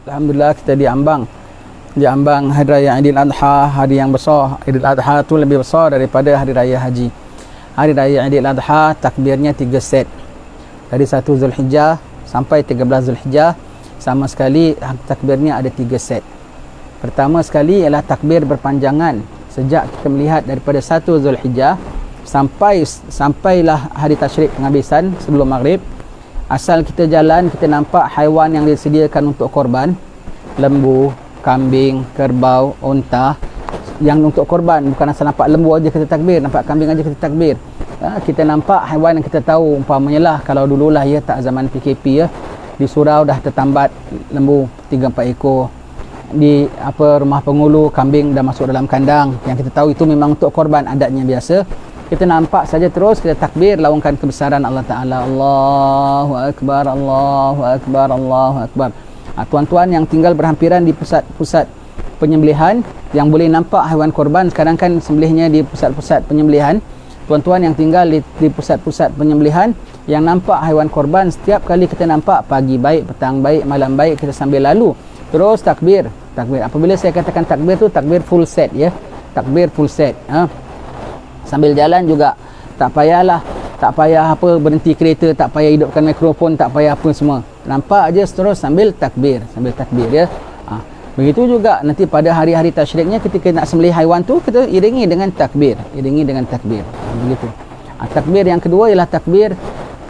Alhamdulillah kita diambang hari raya Aidil Adha, hari yang besar. Aidil Adha tu lebih besar daripada hari raya haji. Hari raya Aidil Adha takbirnya 3 set. Dari 1 Zulhijjah sampai 13 Zulhijjah sama sekali takbirnya ada 3 set. Pertama sekali ialah takbir berpanjangan sejak kita melihat daripada 1 Zulhijjah sampailah hari tasyrik penghabisan sebelum maghrib. Asal kita jalan, kita nampak haiwan yang disediakan untuk korban, lembu, kambing, kerbau, unta. Yang untuk korban, bukan asal nampak lembu aja kita takbir, nampak kambing aja kita takbir. Kita nampak haiwan yang kita tahu, umpamanya lah kalau dululah ya, tak zaman PKP ya, di surau dah tertambat lembu 3-4 ekor. Di rumah pengulu, kambing dah masuk dalam kandang. Yang kita tahu itu memang untuk korban, adatnya biasa. Kita nampak saja terus kita takbir laungkan kebesaran Allah Ta'ala. Allahu Akbar, Allahu Akbar, Allahu Akbar. Tuan-tuan yang tinggal berhampiran di pusat-pusat penyembelihan yang boleh nampak haiwan korban, sekarang kan sembelihnya di pusat-pusat penyembelihan. Tuan-tuan yang tinggal di pusat-pusat penyembelihan yang nampak haiwan korban, setiap kali kita nampak, pagi baik, petang baik, malam baik, kita sambil lalu terus takbir. Apabila saya katakan takbir tu takbir full set ya. Takbir full set. Sambil jalan juga tak payah berhenti kereta, tak payah hidupkan mikrofon, tak payah apa semua. Nampak aja terus sambil takbir ya. Begitu juga nanti pada hari-hari tasyriknya ketika nak sembelih haiwan tu, kita iringi dengan takbir. Begitu. Takbir yang kedua ialah takbir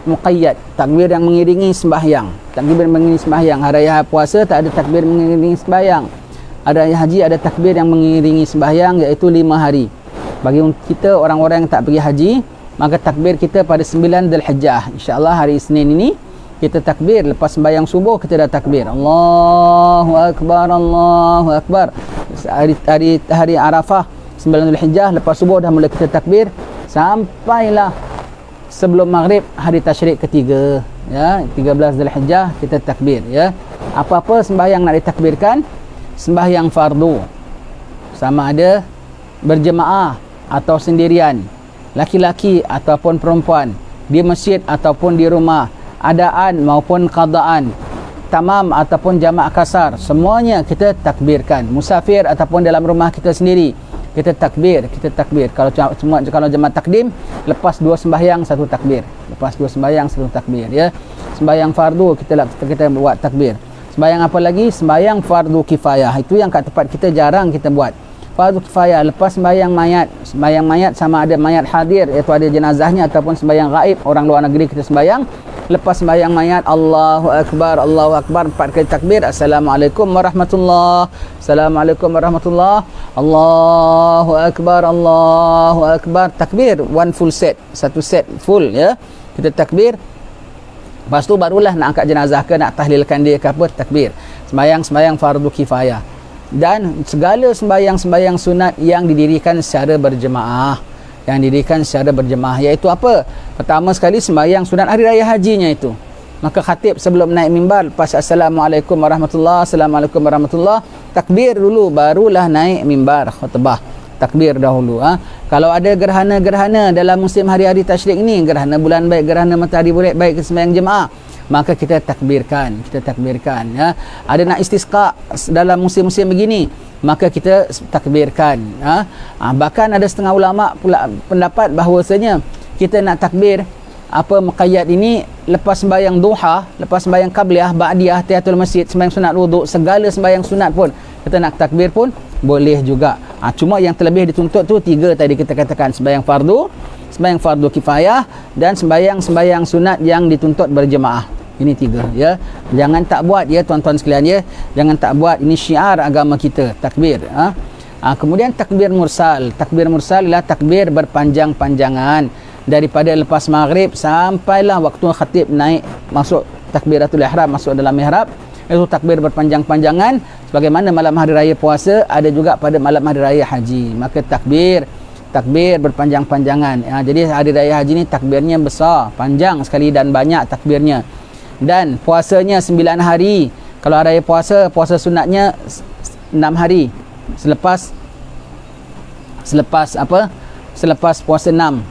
muqayyad, takbir yang mengiringi sembahyang. Takbir mengiringi sembahyang. Hari raya puasa tak ada takbir mengiringi sembahyang. Hari raya haji ada takbir yang mengiringi sembahyang, iaitu 5 hari. Bagi kita orang-orang yang tak pergi haji, maka takbir kita pada 9 Zulhijjah. InsyaAllah hari Isnin ini kita takbir. Lepas sembahyang subuh kita dah takbir. Allahu Akbar, Allahu Akbar. Hari Arafah 9 Zulhijjah, lepas subuh dah mula kita takbir sampailah sebelum maghrib hari tasyrik ketiga ya, 13 Zulhijjah kita takbir ya. Apa-apa sembahyang nak ditakbirkan, sembahyang fardu, sama ada berjemaah atau sendirian, laki-laki ataupun perempuan, di masjid ataupun di rumah, adaan maupun qadaan, tamam ataupun jamak kasar, semuanya kita takbirkan. Musafir ataupun dalam rumah kita sendiri, kita takbir. Kalau jemaah takdim, lepas 2 sembahyang 1 takbir. Ya. Sembahyang fardu kita buat takbir. Sembahyang apa lagi? Sembahyang fardu kifayah. Itu yang kat tempat kita jarang kita buat. Fardu kifayah lepas sembahyang mayat sama ada mayat hadir, iaitu ada jenazahnya, ataupun sembahyang gaib, orang luar negeri kita sembahyang. Lepas sembahyang mayat, Allahu Akbar, 4 kali takbir. Assalamualaikum warahmatullahi, Assalamualaikum warahmatullahi, Allahu Akbar. Takbir one full set, 1 set full ya. Kita takbir. Lepas tu barulah nak angkat jenazah ke, nak tahlilkan dia ke apa, takbir. Sembahyang fardu kifayah. Dan segala sembahyang sunat yang didirikan secara berjemaah, iaitu apa? Pertama sekali sembahyang sunat hari raya hajinya itu. Maka khatib sebelum naik mimbar, lepas Assalamualaikum warahmatullahi, Assalamualaikum warahmatullahi, takbir dulu, barulah naik mimbar khutbah. Takbir dahulu. Kalau ada gerhana dalam musim hari-hari tasyrik ni, gerhana bulan baik, gerhana matahari baik, sembahyang jemaah, maka kita takbirkan ya. Ada nak istisqa dalam musim-musim begini, maka kita takbirkan. Bahkan ada setengah ulama pula pendapat bahawasanya kita nak takbir muqayyad ini lepas sembahyang duha, lepas sembahyang qabliyah, ba'diyah, tahiyatul masjid, sembahyang sunat wuduk, segala sembahyang sunat pun kita nak takbir pun boleh juga. Cuma yang terlebih dituntut tu 3 tadi kita katakan, sembahyang fardu kifayah, dan sembahyang sunat yang dituntut berjemaah. Ini 3 ya. Jangan tak buat ya tuan-tuan sekalian ya. Jangan tak buat, ini syiar agama kita, takbir. Kemudian takbir mursal. Takbir mursal ialah takbir berpanjang-panjangan daripada lepas maghrib sampailah waktu khatib naik masuk takbiratul ihram, masuk dalam mihrab. Itu takbir berpanjang-panjangan sebagaimana malam hari raya puasa, ada juga pada malam hari raya haji. Maka takbir berpanjang-panjangan. Jadi hari raya haji ni takbirnya besar, panjang sekali dan banyak takbirnya. Dan puasanya 9 hari. Kalau hari raya puasa sunatnya 6 hari. Selepas puasa 6.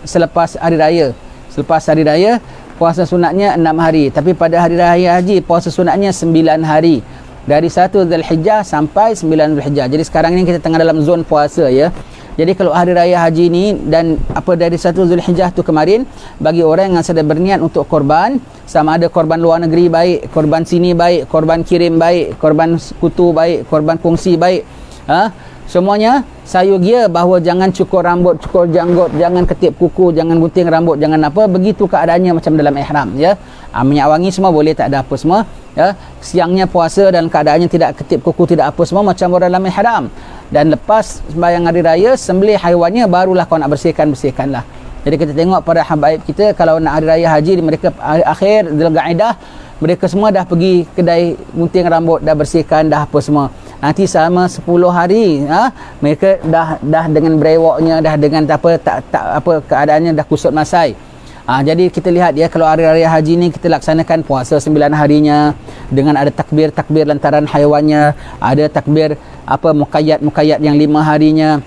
Selepas hari raya. puasa sunatnya 6 hari. Tapi pada hari raya haji, puasa sunatnya 9 hari. Dari 1 Zulhijjah sampai 9 Zulhijjah. Jadi sekarang ni kita tengah dalam zon puasa ya. Jadi kalau hari raya haji ni dan dari 1 Zulhijjah tu kemarin, bagi orang yang sedang berniat untuk korban, sama ada korban luar negeri baik, korban sini baik, korban kirim baik, korban sekutu baik, korban kongsi baik, semuanya sayugia bahawa jangan cukur rambut, cukur janggut, jangan ketip kuku, jangan gunting rambut, jangan apa, begitu keadaannya macam dalam ihram ya. Minyak wangi semua boleh, tak ada apa semua ya. Siangnya puasa dan keadaannya tidak ketip kuku, tidak apa semua macam orang dalam ihram. Dan lepas sembahyang hari raya, sembelih haiwannya, barulah kau nak bersihkanlah. Jadi kita tengok para habaib kita, kalau nak hari raya haji, mereka akhir Zulqa'dah, mereka semua dah pergi kedai gunting rambut, dah bersihkan, dah apa semua. Nanti selama 10 hari mereka dah dengan brewoknya, dah dengan tak apa keadaannya dah kusut masai. Jadi kita lihat ya, kalau hari raya haji ni kita laksanakan puasa 9 harinya dengan ada takbir lantaran haiwannya, ada takbir muqayyad yang 5 harinya,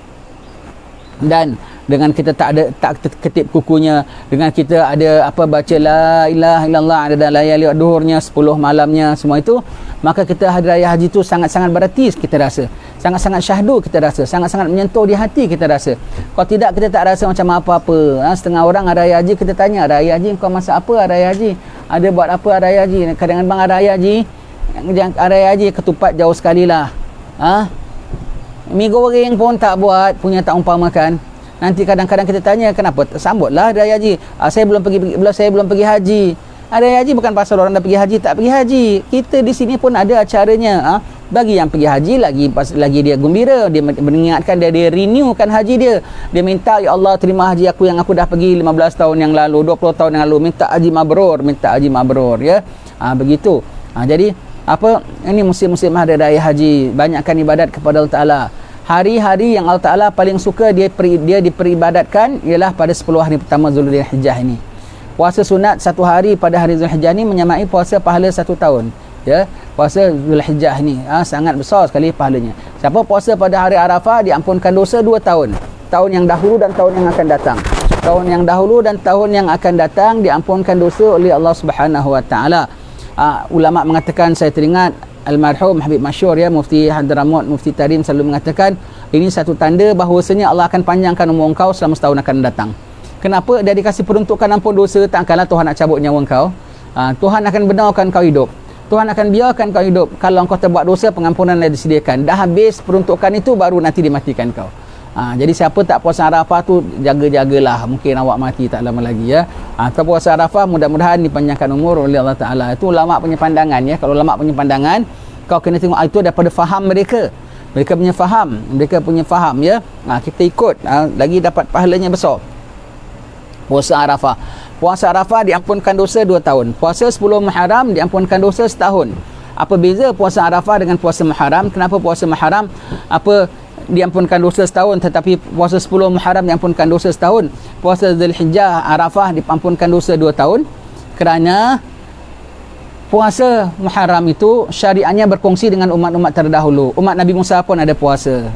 dan dengan kita tak ketip kukunya, dengan kita ada baca la ilaha illallah, ada layali duhurnya, 10 malamnya, semua itu, maka kita hari raya haji tu sangat-sangat berarti kita rasa, sangat-sangat syahdu kita rasa, sangat-sangat menyentuh di hati kita rasa. Kalau tidak, kita tak rasa macam apa-apa. Setengah orang hari raya haji kita tanya, hari raya haji kau masak apa hari raya haji? Ada buat apa hari raya haji? Kadang-kadang bang hari raya haji, hari raya haji ketupat jauh sekali lah. Mi goreng pun tak buat, punya tak umpamakan. Nanti kadang-kadang kita tanya, kenapa sambutlah hari raya haji? Saya belum pergi haji. Hari raya haji bukan pasal orang dah pergi haji tak pergi haji. Kita di sini pun ada acaranya. Bagi yang pergi haji lagi dia gembira, dia mengingatkan dia renewkan haji dia. Dia minta, ya Allah terima haji aku yang aku dah pergi 15 tahun yang lalu, 20 tahun yang lalu, minta haji mabrur ya. Begitu. Jadi ini musim-musim hari raya haji, banyakkan ibadat kepada Allah Taala. Hari-hari yang Allah Ta'ala paling suka dia diperibadatkan ialah pada 10 hari pertama Zulhijjah ini. Puasa sunat 1 hari pada hari Zulhijjah ini menyamai puasa pahala 1 tahun ya. Puasa Zulhijjah ini sangat besar sekali pahalanya. Siapa puasa pada hari Arafah diampunkan dosa 2 tahun. Tahun yang dahulu dan tahun yang akan datang. Tahun yang dahulu dan tahun yang akan datang diampunkan dosa oleh Allah Subhanahu Wa Ta'ala. Ulama mengatakan, saya teringat Almarhum Habib Masyur ya, Mufti Hadramaut, Mufti Tarim selalu mengatakan, ini satu tanda bahawasanya Allah akan panjangkan umur kau selama setahun akan datang. Kenapa? Dia dikasih peruntukan ampun dosa, takkanlah Tuhan nak cabut nyawa kau. Tuhan akan benarkan kau hidup. Tuhan akan biarkan kau hidup. Kalau kau terbuat dosa, pengampunan yang disediakan. Dah habis peruntukan itu, baru nanti dimatikan kau. Jadi siapa tak puasa Arafah tu, jaga-jagalah, mungkin awak mati tak lama lagi ya. Kau puasa Arafah, mudah-mudahan dipanjangkan umur oleh Allah Ta'ala. Itu ulama punya pandangan ya. Kalau ulama punya pandangan, kau kena tengok itu daripada faham mereka. Mereka punya faham ya. Kita ikut, lagi dapat pahalanya besar. Puasa Arafah diampunkan dosa 2 tahun. Puasa 10 Muharram diampunkan dosa setahun. Apa beza puasa Arafah dengan puasa Muharram? Kenapa puasa Muharram diampunkan dosa setahun, tetapi puasa 10 Muharram diampunkan dosa setahun? Puasa Zulhijjah, Arafah diampunkan dosa 2 tahun. Kerana puasa Muharram itu syariatnya berkongsi dengan umat-umat terdahulu. Umat Nabi Musa pun ada puasa.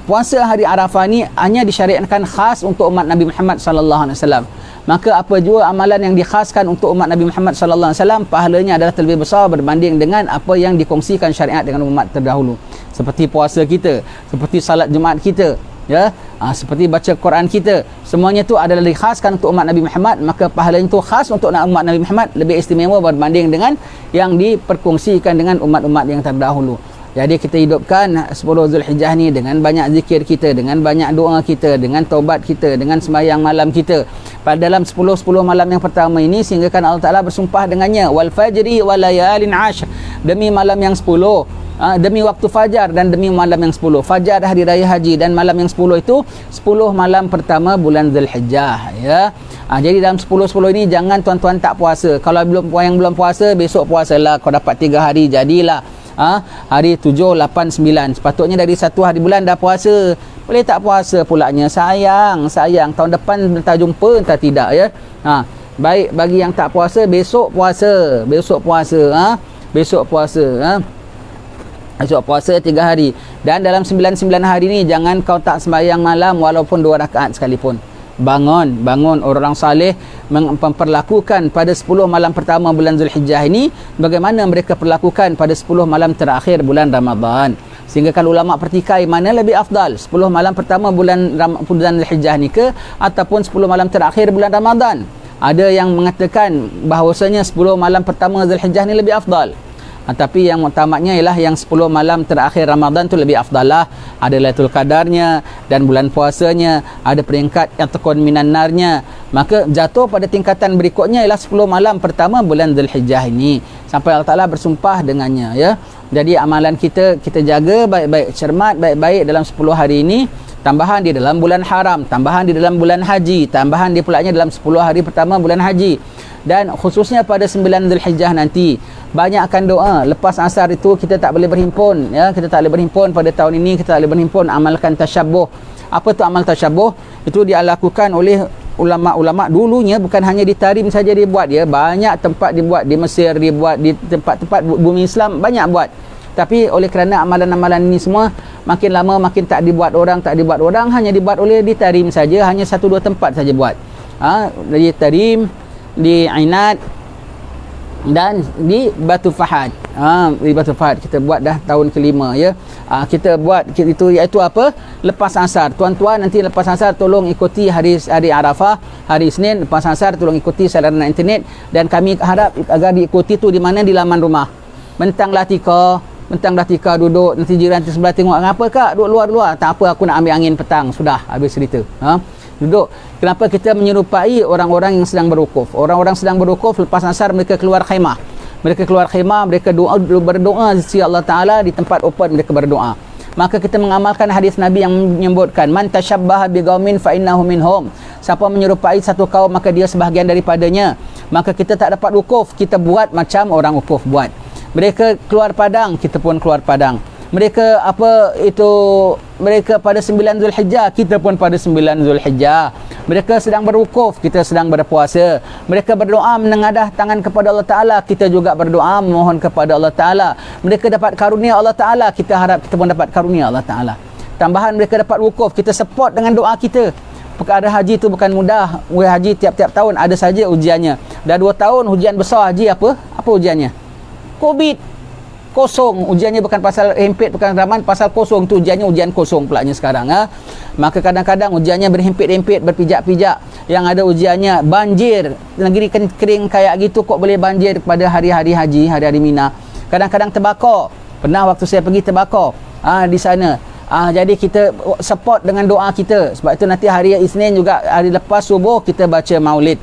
Puasa hari Arafah ni hanya disyariatkan khas untuk umat Nabi Muhammad sallallahu alaihi wasallam. Maka apa jua amalan yang dikhaskan untuk umat Nabi Muhammad sallallahu alaihi wasallam, pahalanya adalah terlebih besar berbanding dengan apa yang dikongsikan syariat dengan umat terdahulu. Seperti puasa kita, seperti salat Jumaat kita, ya, seperti baca Quran kita, semuanya itu adalah dikhaskan untuk umat Nabi Muhammad, maka pahalanya itu khas untuk umat Nabi Muhammad, lebih istimewa berbanding dengan yang diperkongsikan dengan umat-umat yang terdahulu. Jadi kita hidupkan 10 Zulhijjah ni dengan banyak zikir kita, dengan banyak doa kita, dengan taubat kita, dengan sembahyang malam kita. Pada dalam 10 malam yang pertama ini, sehingga kan Allah Ta'ala bersumpah dengannya, wal fajri wal layalin ashr, demi malam yang 10, demi waktu fajar dan demi malam yang 10. Fajar hari raya haji dan malam yang 10 itu 10 malam pertama bulan Zulhijjah ya. Jadi dalam 10 ini jangan tuan-tuan tak puasa. Kalau belum puasa, besok puasalah. Kau dapat 3 hari jadilah. Hari 7, 8, 9. Sepatutnya dari 1 hari bulan dah puasa. Boleh tak puasa pulanya? Sayang. Tahun depan entah jumpa entah tidak ya. Baik bagi yang tak puasa, besok puasa. Besok puasa 3 hari. Dan dalam 9 hari ni jangan kau tak sembahyang malam walaupun 2 rakaat sekalipun. bangun orang saleh memperlakukan pada 10 malam pertama bulan Zulhijjah ini bagaimana mereka perlakukan pada 10 malam terakhir bulan Ramadan. Sehingga kalau ulama pertikai mana lebih afdal, 10 malam pertama bulan Zulhijjah ni ke ataupun 10 malam terakhir bulan Ramadan. Ada yang mengatakan bahawasanya 10 malam pertama Zulhijjah ni lebih afdal. Tapi yang muktamadnya ialah yang 10 malam terakhir Ramadan tu lebih afdal lah. Ada Lailatul Qadarnya dan bulan puasanya, ada peringkat yang tekun minan narnya. Maka jatuh pada tingkatan berikutnya ialah 10 malam pertama bulan Zulhijjah ini sampai Allah Taala bersumpah dengannya, ya. Jadi amalan kita jaga baik-baik, cermat baik-baik dalam 10 hari ini, tambahan di dalam bulan haram, tambahan di dalam bulan haji, tambahan di pulanya dalam 10 hari pertama bulan haji. Dan khususnya pada 9 Zulhijjah nanti banyakkan doa. Lepas asar itu kita tak boleh berhimpun, ya, kita tak boleh berhimpun pada tahun ini, kita tak boleh berhimpun, amalkan tasyabbuh. Apa tu amal tasyabbuh? Itu dia lakukan oleh ulama-ulama dulunya, bukan hanya di Tarim saja dibuat, ya, banyak tempat dibuat, di Mesir dibuat, di tempat-tempat bumi Islam banyak buat. Tapi oleh kerana amalan-amalan ini semua makin lama makin tak dibuat orang, hanya dibuat oleh di Tarim saja, hanya 1-2 tempat saja buat. Di Tarim, di Ainat dan di Batu Fahad. Di Batu Fahad kita buat dah tahun kelima, ya. Kita buat itu, iaitu apa? Lepas asar. Tuan-tuan nanti lepas asar tolong ikuti hari Arafah, hari Isnin lepas asar tolong ikuti saluran internet, dan kami harap agar diikuti tu di mana, di laman rumah. Mentang tika duduk, nanti jiran di sebelah tengok, "Ngapa kak duduk luar?" "Tak apa, aku nak ambil angin petang." Sudah habis cerita. Duduk. Kenapa kita menyerupai orang-orang yang sedang berwukuf? Orang-orang sedang berwukuf lepas asar mereka keluar khemah. Mereka berdoa sisi Allah Taala di tempat open, mereka berdoa. Maka kita mengamalkan hadis Nabi yang menyebutkan, "Man tashabbaha biqaumin fa innahu minhum." Siapa menyerupai satu kaum maka dia sebahagian daripadanya. Maka kita tak dapat wukuf, kita buat macam orang wukuf buat. Mereka keluar padang, kita pun keluar padang. Mereka mereka pada 9 Zulhijjah, kita pun pada 9 Zulhijjah. Mereka sedang berwukuf, kita sedang berpuasa. Mereka berdoa menengadah tangan kepada Allah Ta'ala, kita juga berdoa memohon kepada Allah Ta'ala. Mereka dapat karunia Allah Ta'ala, kita harap kita pun dapat karunia Allah Ta'ala. Tambahan mereka dapat wukuf, kita support dengan doa kita. Perkara haji itu bukan mudah. Haji tiap-tiap tahun ada saja ujiannya. Dah 2 tahun ujian besar haji apa? Apa ujiannya? Covid. Kosong, ujiannya bukan pasal himpit, bukan Rahman, pasal kosong tu ujiannya, ujian kosong pulanya sekarang. Maka kadang-kadang ujiannya berhimpit-himpit, berpijak-pijak. Yang ada ujiannya banjir, negeri kering kayak gitu kok boleh banjir pada hari-hari haji, hari-hari Mina. Kadang-kadang terbakar, pernah waktu saya pergi terbakar di sana. Jadi kita support dengan doa kita. Sebab itu nanti hari Isnin juga, hari lepas subuh kita baca maulid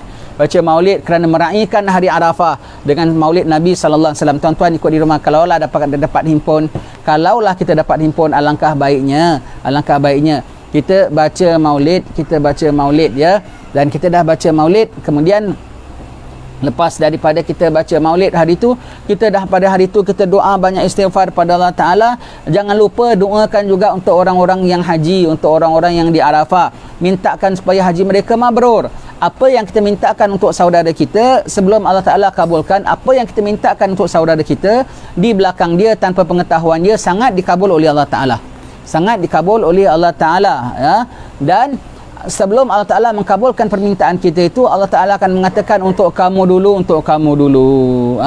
kerana meraihkan hari Arafah dengan maulid Nabi sallallahu alaihi wasallam. Tuan-tuan ikut di rumah, kalaulah dapat himpun, kalaulah kita dapat himpun, alangkah baiknya kita baca maulid, ya. Dan kita dah baca maulid, kemudian lepas daripada kita baca maulid hari itu, kita dah pada hari itu kita doa banyak istighfar pada Allah Ta'ala. Jangan lupa doakan juga untuk orang-orang yang haji, untuk orang-orang yang di Arafah. Mintakan supaya haji mereka mabrur. Apa yang kita mintakan untuk saudara kita, sebelum Allah Ta'ala kabulkan, apa yang kita mintakan untuk saudara kita di belakang dia tanpa pengetahuan dia, sangat dikabul oleh Allah Ta'ala. Sangat dikabul oleh Allah Ta'ala, ya. Dan sebelum Allah Ta'ala mengkabulkan permintaan kita itu, Allah Ta'ala akan mengatakan untuk kamu dulu.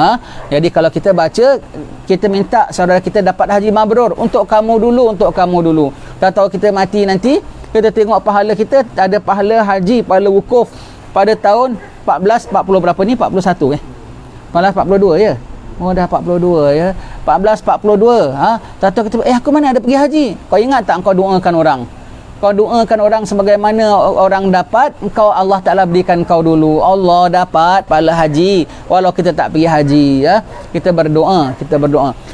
Jadi kalau kita baca, kita minta saudara kita dapat haji mabrur, untuk kamu dulu. Tak tahu kita mati nanti, kita tengok pahala kita, ada pahala haji, pahala wukuf pada tahun 1440 berapa ni? 41 1442 ya? Oh dah 42 ya. 1442. Tak tahu kita, aku mana ada pergi haji? Kau ingat tak kau doakan orang? Kau doakan orang sebagaimana orang dapat, engkau Allah Ta'ala berikan kau dulu. Allah dapat pahala haji walau kita tak pergi haji, ya. Kita berdoa.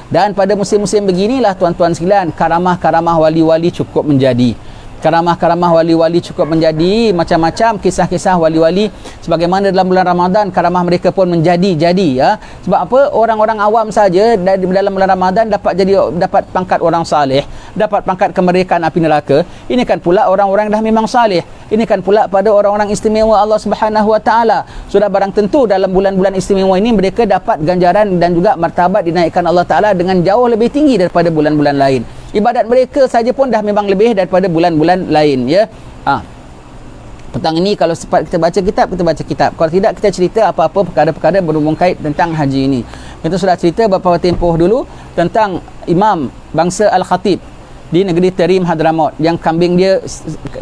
Dan pada musim-musim beginilah tuan-tuan sekalian, karamah-karamah wali-wali cukup menjadi. Karamah-karamah wali-wali cukup menjadi, macam-macam kisah-kisah wali-wali sebagaimana dalam bulan Ramadan karamah mereka pun menjadi, ya. Sebab apa? Orang-orang awam saja dalam bulan Ramadan dapat pangkat orang saleh, dapat pangkat kemerdekaan api neraka. Ini kan pula orang-orang dah memang saleh. Ini kan pula pada orang-orang istimewa Allah Subhanahu Wa Taala. Sudah barang tentu dalam bulan-bulan istimewa ini mereka dapat ganjaran dan juga martabat dinaikkan Allah Taala dengan jauh lebih tinggi daripada bulan-bulan lain. Ibadat mereka saja pun dah memang lebih daripada bulan-bulan lain, ya. Petang ini kalau sempat kita baca kitab, kita baca kitab. Kalau tidak, kita cerita apa-apa perkara-perkara berhubung kait tentang haji ini. Kita sudah cerita beberapa tempoh dulu tentang Imam bangsa Al-Khatib di negeri Tarim Hadramaut, yang kambing dia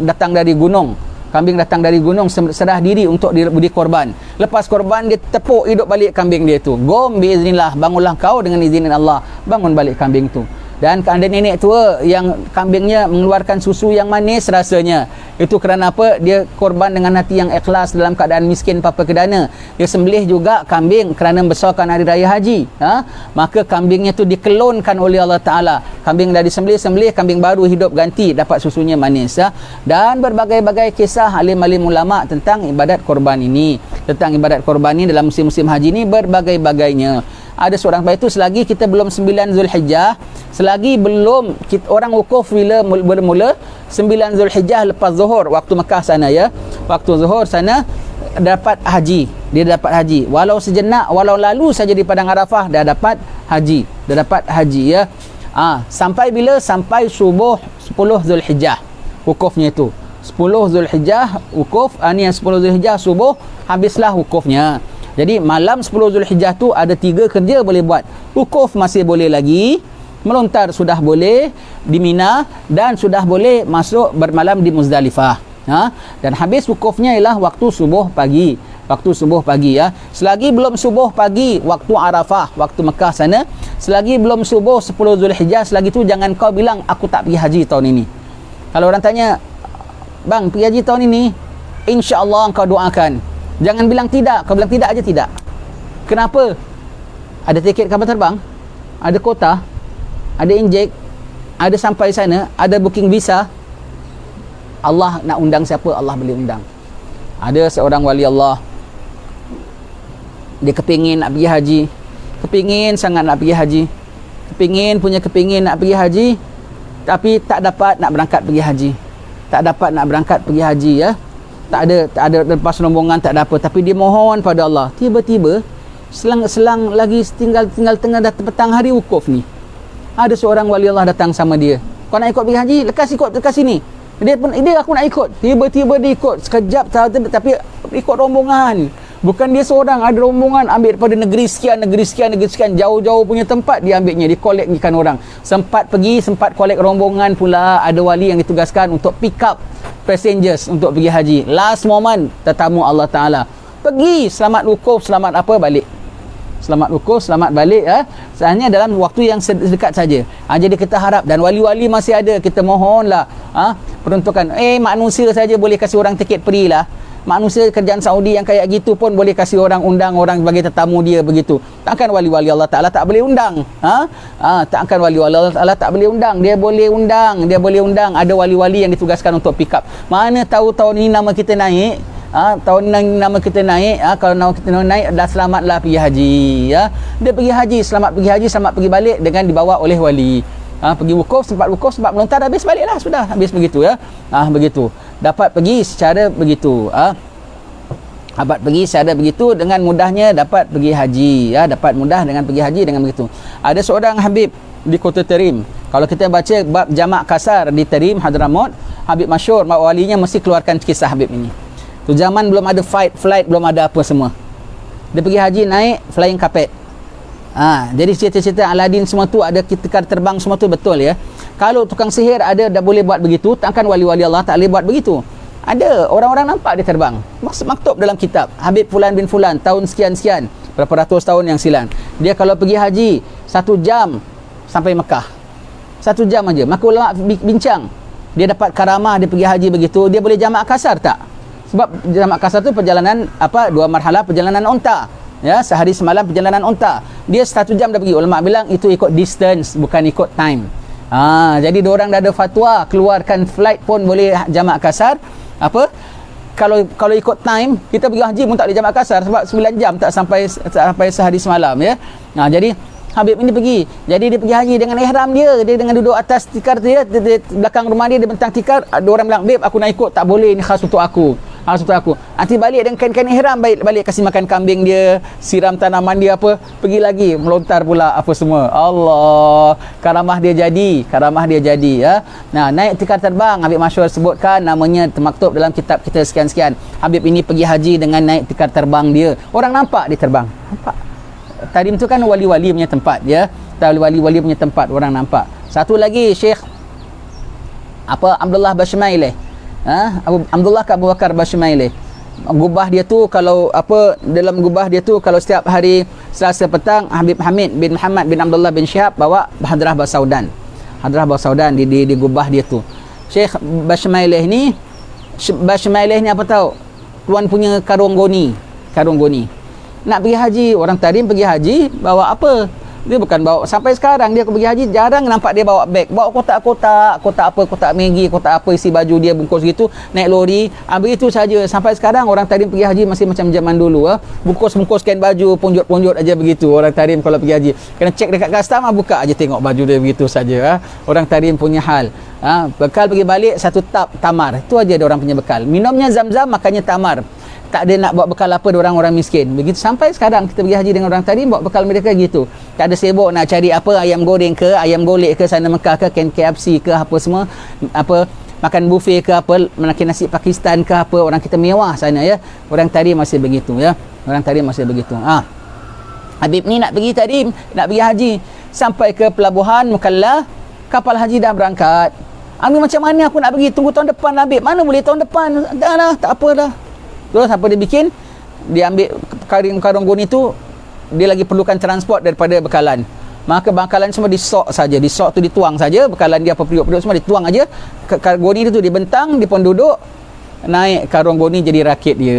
datang dari gunung. Kambing datang dari gunung, serah diri untuk dikorban. Lepas korban, dia tepuk hidup balik kambing dia tu. Gom biiznillah, bangunlah kau dengan izin Allah. Bangun balik kambing tu. Dan ada nenek tua yang kambingnya mengeluarkan susu yang manis rasanya. Itu kerana apa? Dia korban dengan hati yang ikhlas dalam keadaan miskin papa kedana. Dia sembelih juga kambing kerana membesarkan hari raya haji. Maka kambingnya tu dikelonkan oleh Allah Ta'ala. Kambing dah disembelih, kambing baru hidup ganti, dapat susunya manis. Dan berbagai-bagai kisah alim-alim ulama tentang ibadat korban ini. Tentang ibadat korban ini dalam musim-musim haji ini berbagai-bagainya. Ada seorang itu selagi kita belum 9 Zulhijjah, selagi belum orang wukuf bila bermula 9 Zulhijjah lepas zuhur, waktu Mekah sana ya, waktu zuhur sana dapat haji, dia dapat haji walau sejenak, walau lalu saja di padang Arafah, dah dapat haji ya. Sampai bila? Sampai subuh 10 Zulhijjah wukufnya itu. 10 Zulhijjah wukuf, ni yang 10 Zulhijjah subuh habislah wukufnya. Jadi malam 10 Zulhijjah tu ada 3 kerja boleh buat. Wukuf masih boleh lagi, melontar sudah boleh di Mina, dan sudah boleh masuk bermalam di Muzdalifah. Dan habis wukufnya ialah waktu subuh pagi. Waktu subuh pagi ya. Selagi belum subuh pagi waktu Arafah, waktu Mekah sana, selagi belum subuh 10 Zulhijjah, selagi tu jangan kau bilang aku tak pergi haji tahun ini. Kalau orang tanya, "Bang, pergi haji tahun ini?" Insya-Allah engkau doakan. Jangan bilang tidak. Kau bilang tidak aja tidak. Kenapa? Ada tiket kapal terbang, ada kota, ada injek, ada sampai sana, ada booking visa. Allah nak undang siapa, Allah boleh undang. Ada seorang wali Allah, dia kepingin nak pergi haji, kepingin sangat nak pergi haji, kepingin nak pergi haji, tapi tak dapat nak berangkat pergi haji. Tak dapat nak berangkat pergi haji ya. Tak ada lepas rombongan, tak ada apa, tapi dia mohon pada Allah. Tiba-tiba selang lagi tinggal tengah dah petang hari wukuf ni, ada seorang wali Allah datang sama dia. Kau nak ikut pergi haji? Lekas sini. Dia aku nak ikut. Tiba-tiba dia ikut sekejap, tapi ikut rombongan. Bukan dia seorang, ada rombongan ambil daripada negeri sekian, jauh-jauh punya tempat dia ambilnya, dia kolekkan orang. Sempat kolek rombongan pula. Ada wali yang ditugaskan untuk pick up passengers untuk pergi haji. Last moment tetamu Allah Ta'ala. Pergi, selamat wukuf, selamat apa, balik. Selamat wukuf, selamat balik ya. Hanya dalam waktu yang dekat saja. Jadi kita harap, dan wali-wali masih ada, kita mohonlah peruntukan. Manusia saja boleh kasih orang tiket free lah. Manusia kerajaan Saudi yang kayak gitu pun boleh kasih orang undang orang bagi tetamu dia begitu. Takkan wali-wali Allah Ta'ala tak boleh undang? Takkan wali-wali Allah Ta'ala tak boleh undang? Dia boleh undang. Ada wali-wali yang ditugaskan untuk pick up. Mana tahu tahun ini nama kita naik. Tahun ini nama kita naik. Kalau nama kita naik, dah selamatlah pergi haji ya. Dia pergi haji, selamat pergi balik dengan dibawa oleh wali. Pergi wukuf, sempat melontar, habis baliklah, sudah habis begitu ya. Begitu. Dapat pergi secara begitu. Dapat pergi secara begitu, dengan mudahnya dapat pergi haji ya, dapat mudah dengan pergi haji dengan begitu. Ada seorang Habib di kota Tarim. Kalau kita baca bab jamak kasar di Tarim Hadramaut, Habib masyhur, walinya mesti keluarkan kisah Habib ini. Tu zaman belum ada flight, belum ada apa semua. Dia pergi haji naik flying carpet. Jadi cerita-cerita Aladin semua tu, ada tikar terbang semua tu betul ya. Kalau tukang sihir ada dah boleh buat begitu, takkan wali-wali Allah tak boleh buat begitu? Ada orang-orang nampak dia terbang. Maktub dalam kitab, Habib Fulan bin Fulan tahun sekian-sekian, berapa ratus tahun yang silam, dia kalau pergi haji 1 jam sampai Mekah. 1 jam aja. Maka ulama bincang, dia dapat karamah, dia pergi haji begitu, dia boleh jamak kasar tak? Sebab jamak kasar tu perjalanan 2 marhalah perjalanan unta. Ya, sehari semalam perjalanan unta. Dia 1 jam dah pergi. Ulama bilang itu ikut distance, bukan ikut time. Jadi diorang dah ada fatwa, keluarkan flight pun boleh jamak kasar. Kalau ikut time, kita pergi haji pun tak boleh jamak kasar, sebab 9 jam tak sampai sehari semalam ya. Jadi Habib ini pergi. Jadi dia pergi haji dengan ihram dia dengan duduk atas tikar dia, di belakang rumah dia bentang tikar. Ada orang bilang, "Beb, aku nak ikut." Tak boleh, ini khas untuk aku. Seperti aku. Nanti balik dengan kain-kain ihram, balik kasih makan kambing dia, siram tanaman dia apa, pergi lagi melontar pula apa semua. Allah, karamah dia jadi ya. Nah, naik tikar terbang, Habib Masyhur sebutkan namanya termaktub dalam kitab kita sekian-sekian. Habib ini pergi haji dengan naik tikar terbang dia. Orang nampak dia terbang. Nampak. Tarim tu kan wali-wali punya tempat ya. Wali-wali punya tempat orang nampak. Satu lagi Syekh Abdullah Bashmaileh. Abdullah Abu Bakar Bashmaileh. Gubah dia tu kalau dalam gubah dia tu kalau setiap hari Selasa petang Habib Hamid bin Muhammad bin Abdullah bin Syihab bawa Hadrah Basaudan. Hadrah Basaudan di gubah dia tu. Syekh Bashmaileh ni apa tahu? Tuan punya karung goni. Nak pergi haji, orang Tarim pergi haji bawa apa? Dia bukan bawa, sampai sekarang dia pergi haji jarang nampak dia bawa beg, bawa kotak Maggi, kotak apa isi baju dia bungkus gitu, naik lori, begitu saja. Sampai sekarang orang Tarim pergi haji masih macam zaman dulu, bungkus-bungkuskan baju, punjut-punjut aja begitu. Orang Tarim kalau pergi haji kena cek dekat custom, buka aja tengok baju dia begitu saja. Orang Tarim punya hal. Bekal pergi balik satu tap tamar, itu aja dia orang punya bekal. Minumnya Zam-Zam, makannya tamar. Tak ada nak bawa bekal apa dia orang miskin. Begitu sampai sekarang kita pergi haji dengan orang tadi bawa bekal mereka gitu. Tak ada sibuk nak cari apa ayam goreng ke, ayam golek ke sana Mekah ke, KFC ke apa semua, apa makan buffet ke apa, makan nasi Pakistan ke apa, orang kita mewah sana ya. Orang tadi masih begitu ya. Orang tadi masih begitu. Habib ni nak pergi tadi, nak pergi haji sampai ke pelabuhan Mukalla, kapal haji dah berangkat. Macam mana aku nak pergi, tunggu tahun depan Habib. Mana boleh tahun depan? Dah tak apa dah. Terus apa dia bikin? Dia ambil karung goni tu, dia lagi perlukan transport daripada bekalan. Maka bekalan semua disok saja. Disok tu dituang saja, bekalan dia apa periuk-periuk semua dituang aja. Goni tu dibentang, dia pun duduk. Naik karung goni jadi rakit dia.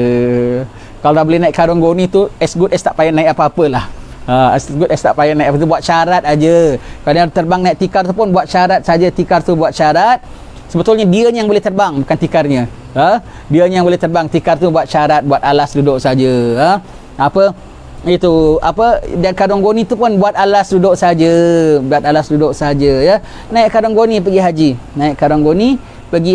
Kalau dah boleh naik karung goni tu, as good as tak payah naik apa-apalah. As good as tak payah naik apa tu, buat syarat aja. Kalau dia terbang naik tikar tu pun buat syarat saja, tikar tu buat syarat. Sebetulnya dia yang boleh terbang, bukan tikarnya. Dia yang boleh terbang, tikar tu buat syarat, buat alas duduk saja. Dan karung goni tu pun buat alas duduk saja, ya. Naik karung goni pergi haji, pergi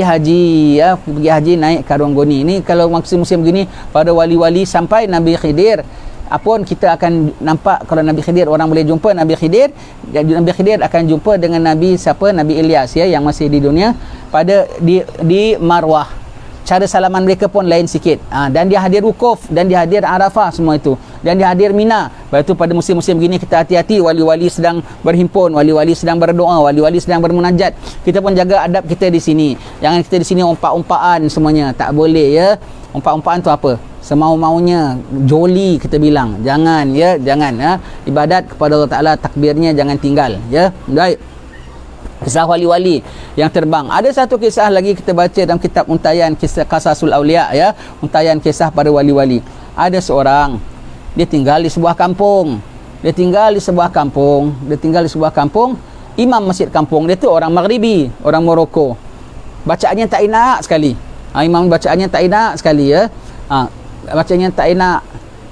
haji naik karung goni. Ni kalau musim-musim begini pada wali-wali sampai Nabi Khidir apun kita akan nampak. Kalau Nabi Khidir, orang boleh jumpa Nabi Khidir akan jumpa dengan Nabi Ilyas ya, yang masih di dunia pada di Marwah. Cara salaman mereka pun lain sikit. Dan dia hadir wukuf, dan dia hadir Arafah, semua itu. Dan dia hadir Mina. Lepas itu pada musim-musim begini kita hati-hati, wali-wali sedang berhimpun, wali-wali sedang berdoa, wali-wali sedang bermunajat. Kita pun jaga adab kita di sini. Jangan kita di sini umpak-umpaan semuanya, tak boleh ya. Umpak-umpaan tu apa? Semau-maunya, joli kita bilang. Jangan ya, jangan. Ibadat kepada Allah Taala, takbirnya jangan tinggal ya. Baik. Kisah wali-wali yang terbang. Ada satu kisah lagi kita baca dalam kitab Untayan Kisah Qasasul Aulia ya, Untayan kisah para wali-wali. Ada seorang, dia tinggal di sebuah kampung. Imam masjid kampung dia tu orang Maghribi, orang Morocco. Bacaannya tak enak sekali. Imam bacaannya tak enak sekali ya. Bacaannya tak enak.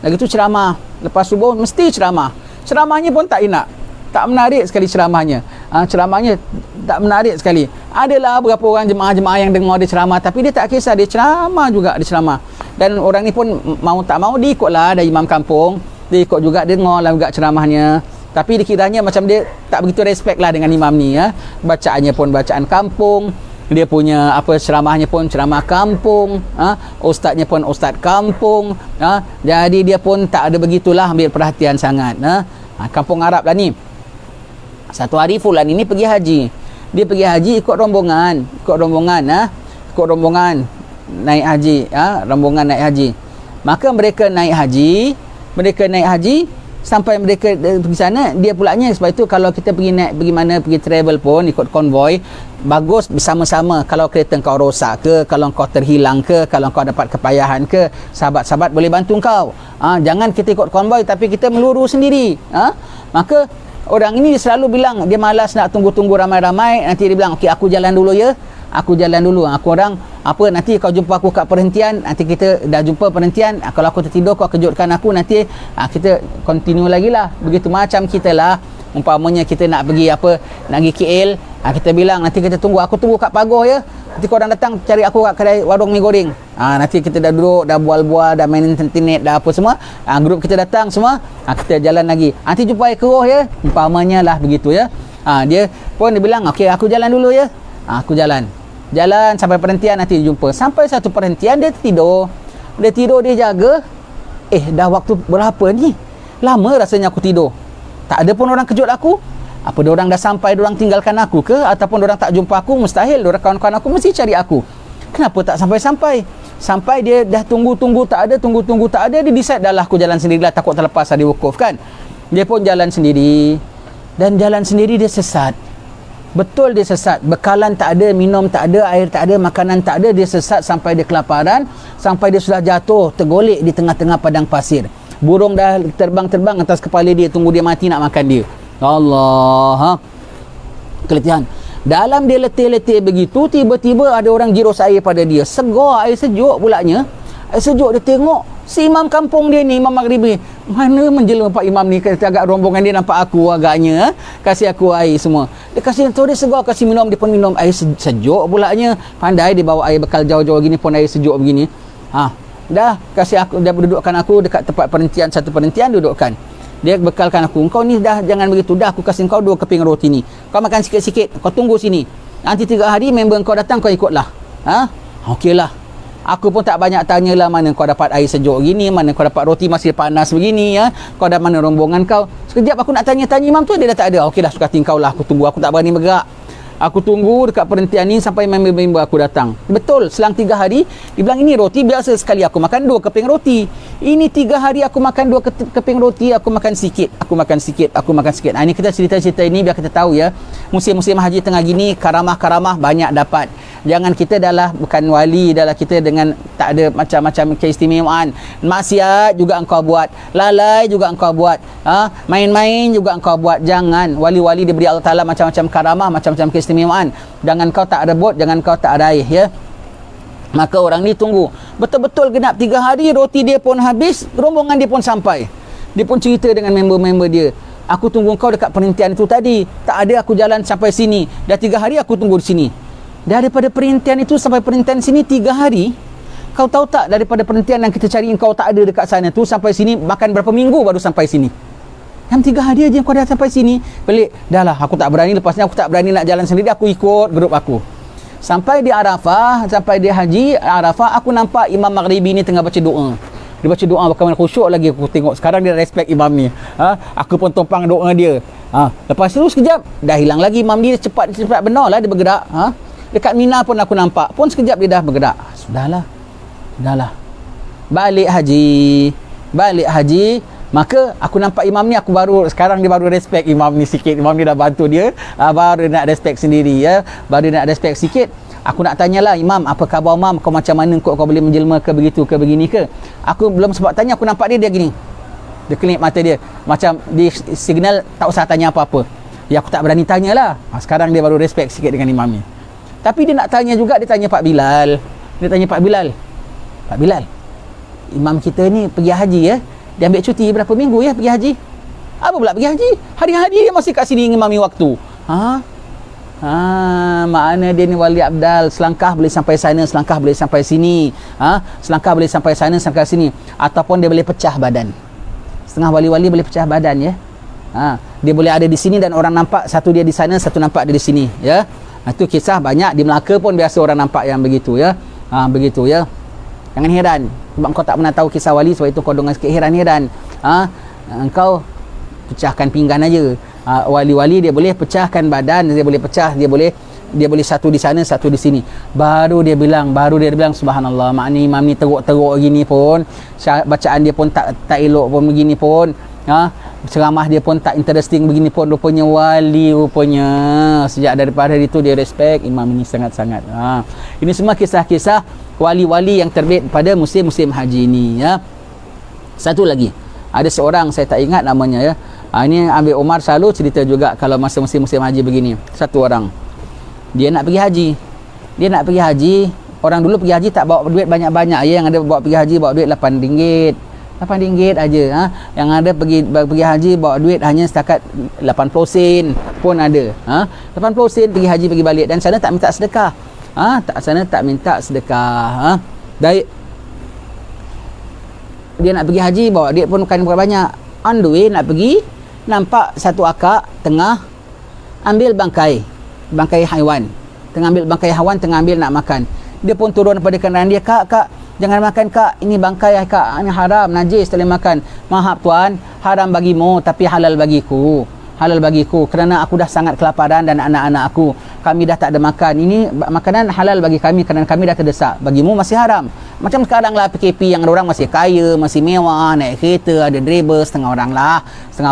Lagi tu ceramah. Lepas subuh mesti ceramah. Ceramahnya pun tak enak. Tak menarik sekali ceramahnya. Ceramahnya tak menarik sekali. Adalah beberapa orang jemaah-jemaah yang dengar dia ceramah, tapi dia tak kisah, dia ceramah juga, dia ceramah. Dan orang ni pun mau tak mau dia ikutlah ada imam kampung. Dia ikut juga, dia dengarlah juga ceramahnya. Tapi dikiranya macam dia tak begitu respect lah dengan imam ni ya. Bacaannya pun bacaan kampung. Dia punya ceramahnya pun ceramah kampung, ustaznya pun ustaz kampung, jadi dia pun tak ada begitulah ambil perhatian sangat. Kampung Arab lah ni. Satu hari fulan ini pergi haji. Dia pergi haji ikut rombongan naik haji, rombongan naik haji. Maka mereka naik haji sampai mereka pergi sana, dia pulaknya. Sebab itu kalau kita pergi travel pun ikut konvoi, bagus bersama-sama. Kalau kereta kau rosak ke, kalau kau terhilang ke, kalau kau dapat kepayahan ke, sahabat-sahabat boleh bantu kau. Jangan kita ikut konvoi tapi kita meluru sendiri. Maka orang ini selalu bilang dia malas nak tunggu-tunggu ramai-ramai. Nanti dia bilang, okey aku jalan dulu ya. Aku orang nanti kau jumpa aku kat perhentian, nanti kita dah jumpa perhentian, kalau aku tertidur kau kejutkan aku, nanti kita continue lagi lah. Begitu macam kita lah Umpamanya kita nak pergi nak pergi KL, kita bilang nanti kita tunggu, aku tunggu kat pagar ya. Nanti korang datang cari aku kat kedai warung mi goreng. Nanti kita dah duduk, dah bual-bual, dah main internet, dah apa semua. Grup kita datang semua, kita jalan lagi. Nanti jumpa air keruh ya. Umpamanya lah begitu ya. Dia bilang, okey aku jalan dulu ya. Aku jalan sampai perhentian, nanti jumpa. Sampai satu perhentian dia tidur. Dia jaga. Dah waktu berapa ni? Lama rasanya aku tidur. Tak ada pun orang kejut aku. Apa diorang dah sampai, diorang tinggalkan aku ke? Ataupun diorang tak jumpa aku? Mustahil. Diorang kawan-kawan aku mesti cari aku. Kenapa tak sampai-sampai? Sampai dia dah tunggu-tunggu tak ada. Dia decide dah lah aku jalan sendirilah, takut terlepas hari wukuf kan. Dia pun jalan sendiri. Dan jalan sendiri dia sesat. Betul dia sesat. Bekalan tak ada, minum tak ada, air tak ada, makanan tak ada. Dia sesat sampai dia kelaparan. Sampai dia sudah jatuh, tergolek di tengah-tengah padang pasir. Burung dah terbang-terbang atas kepala dia, tunggu dia mati nak makan dia. Allah, keletihan. Dalam dia letih-letih begitu, tiba-tiba ada orang girus air pada dia. Segar, air sejuk pulaknya. Air sejuk, dia tengok si imam kampung dia ni, Imam Maghribi. Mana menjelma Pak Imam ni? Kata agak rombongan dia nampak aku agaknya. Kasih aku air semua. Dia kasih tu, dia segar, kasih minum, dia pun minum air sejuk pulaknya. Pandai dia bawa air bekal jauh-jauh gini pun air sejuk begini. Dah kasih aku, dia dudukkan aku dekat tempat perhentian, satu perhentian dudukkan. Dia bekalkan aku. Engkau ni dah jangan begitu. Dah aku kasih kau 2 keping roti ni. Kau makan sikit-sikit. Kau tunggu sini. Nanti 3 hari member kau datang, kau ikutlah. Okeylah. Aku pun tak banyak tanyalah mana kau dapat air sejuk gini, mana kau dapat roti masih panas begini ya. Kau dah mana rombongan kau. Sekejap aku nak tanya-tanya imam tu, dia dah tak ada. Okeylah, suka hati kau lah. Aku tunggu. Aku tak berani bergerak. Aku tunggu dekat perhentian ni sampai member-member aku datang. Betul, selang 3 hari, dia bilang ini roti biasa sekali aku makan 2 keping roti. Ini 3 hari aku makan 2 keping roti, aku makan sikit. Ini kita cerita-cerita ini biar kita tahu ya. Musim-musim haji tengah gini, karamah-karamah banyak dapat. Jangan kita adalah bukan wali, adalah kita dengan tak ada macam-macam keistimewaan. Maksiat juga engkau buat, lalai juga engkau buat, main-main juga engkau buat. Jangan. Wali-wali diberi Allah Ta'ala macam-macam karamah, macam-macam keistimewaan. Jangan kau tak rebut, jangan kau tak raih ya. Maka orang ni tunggu. Betul-betul genap 3 hari, roti dia pun habis, rombongan dia pun sampai. Dia pun cerita dengan member-member dia. Aku tunggu kau dekat perhentian itu tadi. Tak ada, aku jalan sampai sini. Dah 3 hari aku tunggu di sini. Daripada perhentian itu sampai perhentian sini 3 hari. Kau tahu tak, daripada perhentian yang kita cari kau tak ada dekat sana tu sampai sini makan berapa minggu baru sampai sini. Yang 3 hari aja kau dah sampai sini. Pelik. Dah lah, aku tak berani, lepasnya aku tak berani nak jalan sendiri, aku ikut grup aku. Sampai di Arafah, sampai di haji Arafah, aku nampak Imam Maghribi ni tengah baca doa. Dia baca doa bagaimana khusyuk lagi aku tengok. Sekarang dia respect imam ni. Aku pun tumpang doa dia. Lepas tu sekejap dah hilang lagi imam dia, cepat benar lah dia bergerak. Dekat Mina pun aku nampak, pun sekejap dia dah bergerak. Sudahlah. Balik haji. Maka aku nampak imam ni, aku baru sekarang dia baru respect imam ni sikit. Imam ni dah bantu dia, baru nak respect sendiri ya. Baru nak respect sikit. Aku nak tanyalah, imam, apa khabar imam? Kau macam mana kau boleh menjelma ke begitu ke begini ke? Aku belum sempat tanya, aku nampak dia gini. Dia kelip mata dia, macam di signal tak usah tanya apa-apa. Ya aku tak berani tanyalah. Sekarang dia baru respect sikit dengan imam ni. Tapi dia nak tanya juga, dia tanya Pak Bilal. Pak Bilal, imam kita ni pergi haji ya. Dia ambil cuti berapa minggu ya pergi haji? Apa pula pergi haji? Hari-hari dia masih kat sini ngimami waktu. Makna dia ni wali abdal, selangkah boleh sampai sana, selangkah boleh sampai sini. Selangkah boleh sampai sana, sampai sini. Ataupun dia boleh pecah badan. Setengah wali-wali boleh pecah badan ya. Dia boleh ada di sini dan orang nampak satu dia di sana, satu nampak dia di sini ya. Itu kisah banyak di Melaka pun biasa orang nampak yang begitu ya. Begitu ya. Jangan heran sebab kau tak pernah tahu kisah wali, sebab itu kau dengar sikit heran. Engkau pecahkan pinggan aja. Wali-wali dia boleh pecahkan badan, dia boleh pecah, dia boleh satu di sana, satu di sini. Baru dia bilang subhanallah, makni imam ni teruk-teruk gini pun, bacaan dia pun tak elok pun begini pun. Ceramah dia pun tak interesting begini pun, rupanya wali rupanya. Sejak daripada hari itu dia respect imam ini sangat-sangat. Ini semua kisah-kisah wali-wali yang terbit pada musim-musim haji ini ya. Satu lagi, ada seorang saya tak ingat namanya ya. Ini Amir Omar selalu cerita juga kalau masa musim-musim haji begini. Satu orang, dia nak pergi haji. Orang dulu pergi haji tak bawa duit banyak-banyak ya. Yang ada bawa pergi haji bawa duit RM8, RM8 aja. Yang ada pergi haji bawa duit hanya setakat 80 sen pun ada. 80 sen pergi haji pergi balik, dan sana tak minta sedekah. Sana tak minta sedekah. Dia nak pergi haji bawa duit pun bukan banyak. On the way nak pergi, nampak satu akak tengah ambil bangkai haiwan. Tengah ambil bangkai haiwan, tengah ambil nak makan. Dia pun turun daripada kenderaan dia, kak, jangan makan kak, ini bangkai kak, ini haram, najis, tak boleh makan. Maaf tuan, haram bagimu tapi halal bagiku. Halal bagiku kerana aku dah sangat kelaparan dan anak-anak aku, kami dah tak ada makan. Ini makanan halal bagi kami kerana kami dah terdesak. Bagimu masih haram. Macam sekarang lah PKP, yang ada orang masih kaya, masih mewah, naik kereta, ada driver, setengah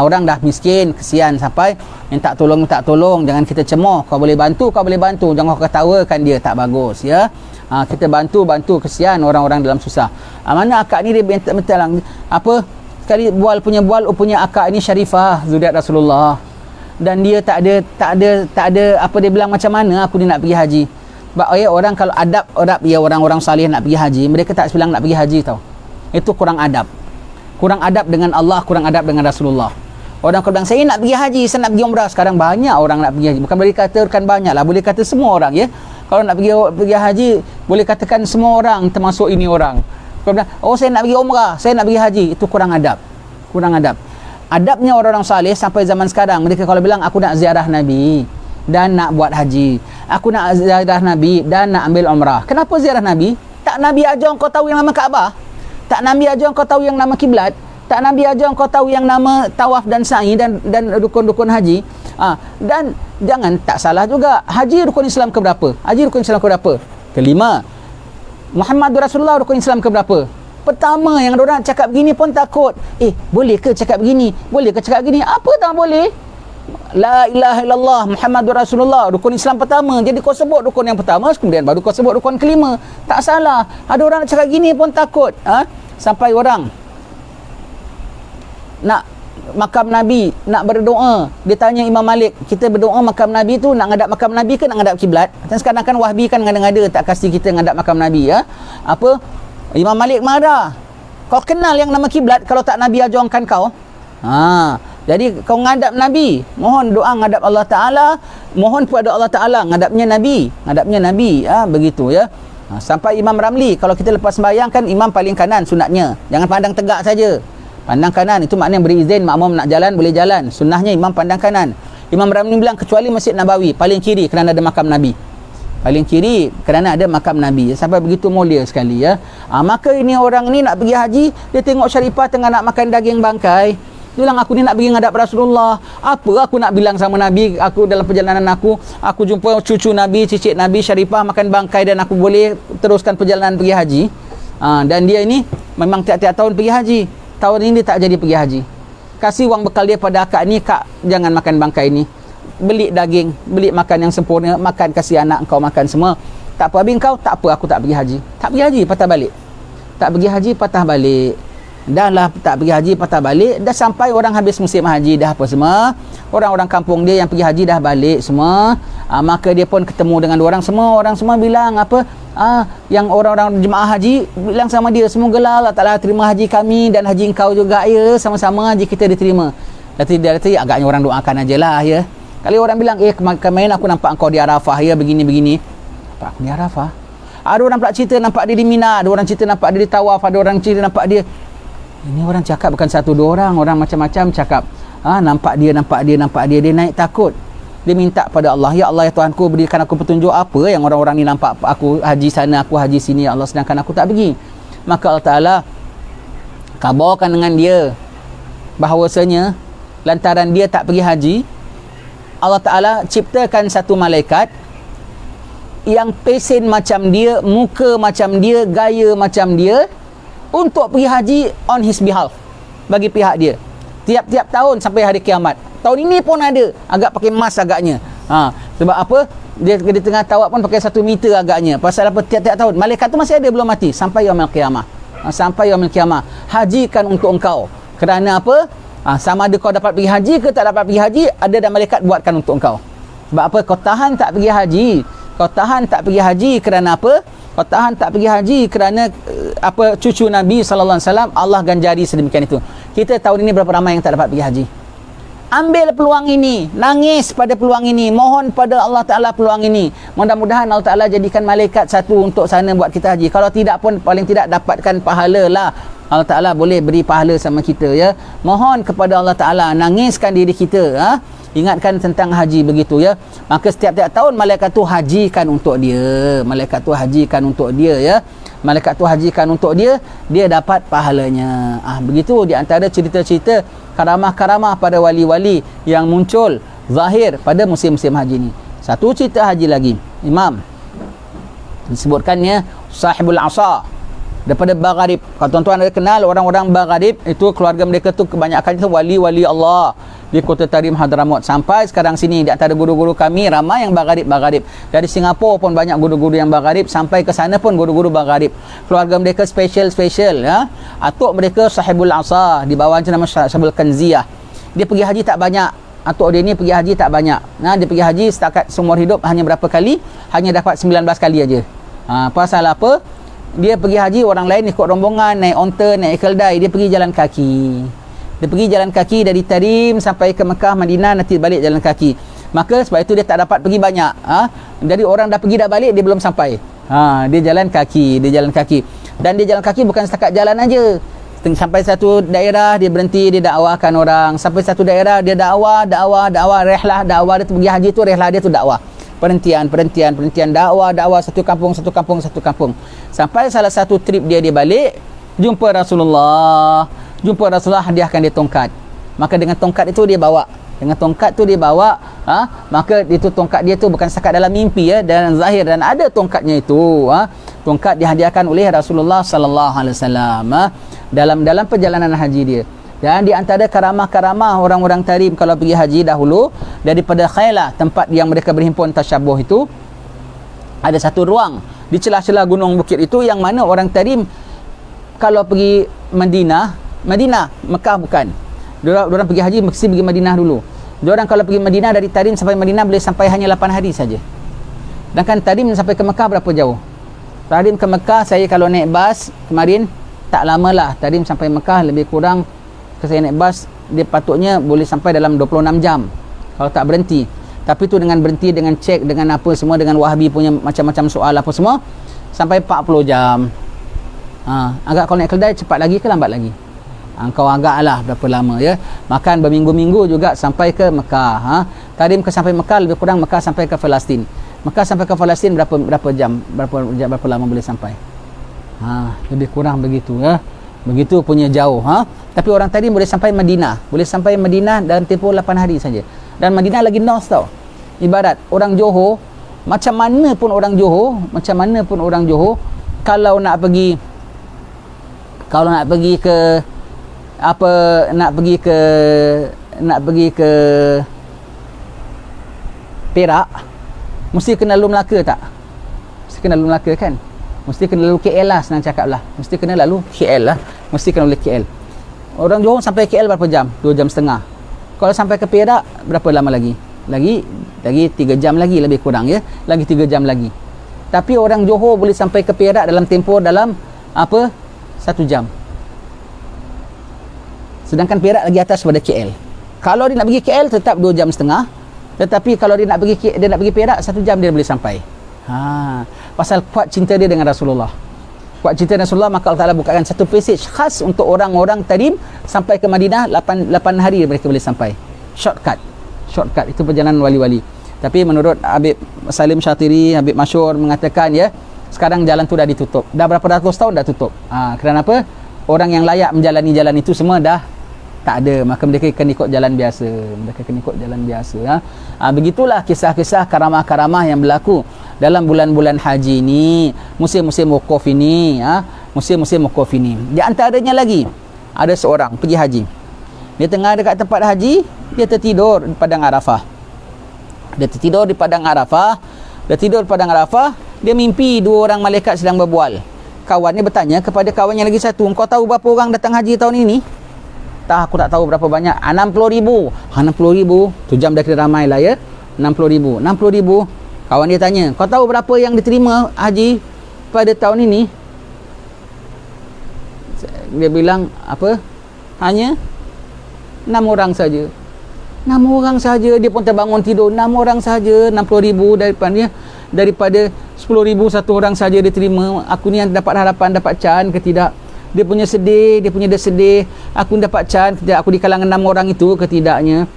orang dah miskin, kesian, sampai minta tolong. Jangan kita cemoh, kau boleh bantu, jangan kau ketawakan dia, tak bagus ya. Kita bantu, kesian orang-orang dalam susah. Mana akak ni dia minta apa, sekali bual punya akak ini Syarifah, zuriat Rasulullah, dan dia tak ada apa, dia bilang macam mana aku ni nak pergi haji. Orang kalau adab ya, orang-orang salih nak pergi haji, mereka tak bilang nak pergi haji tau. Itu kurang adab dengan Allah, kurang adab dengan Rasulullah. Orang kalau bilang saya nak pergi haji, saya nak pergi umrah. Sekarang banyak orang nak pergi haji, bukan boleh katakan banyak lah, boleh kata semua orang ya. Kalau nak pergi haji, boleh katakan semua orang, termasuk ini orang. Kalau bilang, saya nak pergi umrah, saya nak pergi haji, itu kurang adab. Adabnya orang-orang saleh sampai zaman sekarang, mereka kalau bilang aku nak ziarah Nabi dan nak buat haji, aku nak ziarah Nabi dan nak ambil umrah. Kenapa ziarah Nabi? Tak Nabi ajar kau tahu yang nama Kaabah? Tak Nabi ajar kau tahu yang nama kiblat? Tak Nabi ajar kau tahu yang nama tawaf dan sa'i dan rukun-rukun haji? Dan jangan, tak salah juga, haji rukun Islam ke berapa? Kelima. Muhammadur Rasulullah rukun Islam ke berapa? Pertama. Yang orang cakap begini pun takut, boleh ke cakap begini? Apa tak boleh? La ilaha illallah Muhammadur Rasulullah rukun Islam pertama. Jadi kau sebut rukun yang pertama, kemudian baru kau sebut rukun kelima. Tak salah. Ada orang nak cakap gini pun takut. Sampai orang nak makam Nabi, nak berdoa, dia tanya Imam Malik, kita berdoa makam Nabi tu nak ngadap makam Nabi ke nak ngadap kiblat? Dan sekarang kan Wahbi kan ngada-ngada tak kasi kita ngadap makam Nabi ya. Apa? Imam Malik marah. Kau kenal yang nama kiblat kalau tak Nabi ajarkan kau? Jadi kau ngadap Nabi, mohon doa ngadap Allah Ta'ala, mohon kepada Allah Ta'ala, ngadapnya Nabi, begitu ya. Sampai Imam Ramli, kalau kita lepas sembahyang kan imam paling kanan sunatnya, jangan pandang tegak saja, pandang kanan. Itu maknanya beri izin makmum nak jalan boleh jalan, sunnahnya imam pandang kanan. Imam Ramli bilang kecuali Masjid Nabawi paling kiri kerana ada makam Nabi, sampai begitu mulia sekali ya. Maka ini orang ni nak pergi haji, dia tengok Syarifah tengah nak makan daging bangkai. Dia bilang aku ni nak pergi ngadap Rasulullah. Apa aku nak bilang sama Nabi, aku dalam perjalanan aku jumpa cucu Nabi, cicit Nabi Syarifah makan bangkai dan aku boleh teruskan perjalanan pergi haji. Dan dia ini memang tiap-tiap tahun pergi haji. Tahun ini dia tak jadi pergi haji. Kasih wang bekal dia pada akak ni, kak jangan makan bangkai ni, beli daging, beli makan yang sempurna, makan kasih anak kau makan semua. Tak apa habis kau, tak apa aku tak pergi haji. Tak pergi haji patah balik. Dah lah tak pergi haji patah balik. Dah sampai orang habis musim haji dah apa semua, orang-orang kampung dia yang pergi haji dah balik semua. Maka dia pun ketemu dengan orang semua bilang apa, yang orang-orang jemaah haji bilang sama dia, semogalah Allah Ta'ala terima haji kami dan haji engkau juga ya, sama-sama haji kita diterima. Nanti agaknya orang doakan aja lah ya. Kali orang bilang kemarin aku nampak engkau di Arafah ya, begini-begini. Nampak aku di Arafah? Ada orang pula cerita nampak dia di Mina, ada orang cerita nampak dia di Tawaf, ada orang cerita nampak dia. Ini orang cakap bukan satu dua orang macam-macam cakap. Nampak dia, dia naik takut. Dia minta pada Allah, ya Allah ya Tuhanku, berikan aku petunjuk apa yang orang-orang ni nampak aku haji sana, aku haji sini ya Allah, sedangkan aku tak pergi. Maka Allah Ta'ala kabarkan dengan dia bahawasanya lantaran dia tak pergi haji, Allah Ta'ala ciptakan satu malaikat yang pesen macam dia, muka macam dia, gaya macam dia, untuk pergi haji on his behalf, bagi pihak dia, tiap-tiap tahun sampai hari kiamat. Tahun ini pun ada, agak pakai mask agaknya. Sebab apa? Dia di tengah tawaf pun pakai 1 meter agaknya. Pasal apa? Tiap-tiap tahun malaikat tu masih ada, belum mati sampai yaumil qiyamah. Hajikan untuk engkau. Kerana apa? Sama ada kau dapat pergi haji ke tak dapat pergi haji, ada dan malaikat buatkan untuk engkau. Sebab apa? Kau tahan tak pergi haji kerana apa? Kau tahan tak pergi haji kerana apa cucu Nabi sallallahu alaihi wasallam, Allah ganjari sedemikian itu. Kita tahun ini berapa ramai yang tak dapat pergi haji? Ambil peluang ini, nangis pada peluang ini, mohon pada Allah Ta'ala peluang ini. Mudah-mudahan Allah Ta'ala jadikan malaikat satu untuk sana buat kita haji. Kalau tidak pun paling tidak dapatkan pahala lah. Allah Ta'ala boleh beri pahala sama kita, ya. Mohon kepada Allah Ta'ala, nangiskan diri kita, ingatkan tentang haji begitu, ya. Maka setiap-tiap tahun malaikat tu hajikan untuk dia. Malaikat tu hajikan untuk dia, ya. Malaikat tu hajikan untuk dia, dia dapat pahalanya. Begitu di antara cerita-cerita karamah-karamah pada wali-wali yang muncul zahir pada musim-musim haji ni. Satu cerita haji lagi, Imam disebutkannya Sahibul Asa daripada Bagharib. Kalau tuan-tuan ada kenal orang-orang Bagharib, itu keluarga mereka tu kebanyakan itu wali-wali Allah di Kota Tarim Hadramaut. Sampai sekarang sini di antara guru-guru kami ramai yang Bagharib. Dari Singapura pun banyak guru-guru yang Bagharib, sampai ke sana pun guru-guru Bagharib. Keluarga mereka special, ya. Atuk mereka Sahibul Asa, di bawahnya nama Sahibul Kanziyah. Dia pergi haji tak banyak. Atuk dia ni pergi haji tak banyak. Dia pergi haji setakat seumur hidup hanya berapa kali? Hanya dapat 19 kali aja. Pasal apa? Dia pergi haji, orang lain ikut rombongan, naik onta, naik keldai, dia pergi jalan kaki. Dia pergi jalan kaki dari Tarim sampai ke Mekah, Madinah, nanti balik jalan kaki. Maka sebab itu dia tak dapat pergi banyak. Dari orang dah pergi dah balik, dia belum sampai. Dia jalan kaki, Dan dia jalan kaki bukan setakat jalan aja. Sampai satu daerah dia berhenti, dia dakwahkan orang. Sampai satu daerah dia dakwah, rehlah dakwah dia tu, pergi haji tu rehlah dia tu dakwah. Perhentian dakwah satu kampung. Sampai salah satu trip dia balik, jumpa Rasulullah, hadiahkan dia tongkat. Maka dengan tongkat itu dia bawa. Maka itu tongkat dia tu bukan setakat dalam mimpi, ya, dan zahir, dan ada tongkatnya itu. Tongkat dihadiahkan oleh Rasulullah sallallahu alaihi wasallam dalam perjalanan haji dia. Dan di antara karamah-karamah orang-orang Tarim kalau pergi haji dahulu, daripada Khailah, tempat yang mereka berhimpun tasyabuh itu, ada satu ruang di celah-celah gunung bukit itu yang mana orang Tarim kalau pergi Madinah, Mekah bukan. Diorang pergi haji mesti pergi Madinah dulu. Diorang kalau pergi Madinah, dari Tarim sampai Madinah boleh sampai hanya 8 hari saja. Sedangkan Tarim sampai ke Mekah berapa jauh? Tarim ke Mekah, saya kalau naik bas kemarin tak lama lah. Tarim sampai Mekah lebih kurang, saya naik bas, dia patutnya boleh sampai dalam 26 jam kalau tak berhenti. Tapi tu dengan berhenti, dengan cek, dengan apa semua, dengan Wahabi punya macam-macam soal apa semua, sampai 40 jam. Agak kalau naik keldai cepat lagi ke lambat lagi? Kau agak lah berapa lama, ya. Makan berminggu-minggu juga sampai ke Mekah. Tarim ke sampai Mekah, lebih kurang Mekah sampai ke Palestin. Mekah sampai ke Palestin berapa jam? Berapa lama boleh sampai? Lebih kurang begitu, ya. Begitu punya jauh. Tapi orang tadi boleh sampai Madinah dalam tempoh 8 hari saja. Dan Madinah lagi north tau. Ibarat orang Johor, macam mana pun orang Johor, kalau nak pergi ke Perak, mesti kena lalu Melaka tak? Mesti kena lalu Melaka kan? Mesti kena lalu KL lah, senang cakap lah. Mesti kena lalu KL. Orang Johor sampai KL berapa jam? 2 jam setengah. Kalau sampai ke Perak berapa lama lagi? Lagi 3 jam lagi lebih kurang, ya. Lagi 3 jam lagi. Tapi orang Johor boleh sampai ke Perak dalam tempoh 1 jam. Sedangkan Perak lagi atas pada KL. Kalau dia nak pergi KL tetap 2 jam setengah. Tetapi kalau dia nak pergi Perak 1 jam dia boleh sampai. Pasal kuat cinta dia dengan Rasulullah. Maka Allah Ta'ala bukakan satu passage khas untuk orang-orang Tarim sampai ke Madinah 8 hari mereka boleh sampai. Shortcut itu perjalanan wali-wali. Tapi menurut Habib Salim Syatiri, Habib Masyur mengatakan, ya, sekarang jalan tu dah ditutup. Dah berapa ratus tahun dah tutup. Kerana apa? Orang yang layak menjalani jalan itu semua dah tak ada. Maka mereka akan ikut jalan biasa. Begitulah kisah-kisah karamah-karamah yang berlaku dalam bulan-bulan haji ini, musim-musim wukuf ini. Di antaranya lagi, ada seorang pergi haji. Dia tengah dekat tempat haji, dia tertidur di padang Arafah. Dia mimpi 2 orang malaikat sedang berbual. Kawannya bertanya kepada kawan yang lagi satu, "Kau tahu berapa orang datang haji tahun ini?" "Tak, aku tak tahu berapa banyak." 60,000. 60,000. Tu jam dah kira ramai lah, ya. 60,000. Kawan dia tanya, "Kau tahu berapa yang diterima haji?" pada tahun ini dia bilang apa, hanya 6 orang saja. 6 orang saja, dia pun terbangun tidur. 6 orang saja, 60,000 daripada 10,000 satu orang saja dia terima. Aku ni yang dapat harapan, dapat can ke tidak? Dia punya sedih, dia sedih. Aku dapat can ke tidak? Aku di kalangan 6 orang itu ke tidaknya?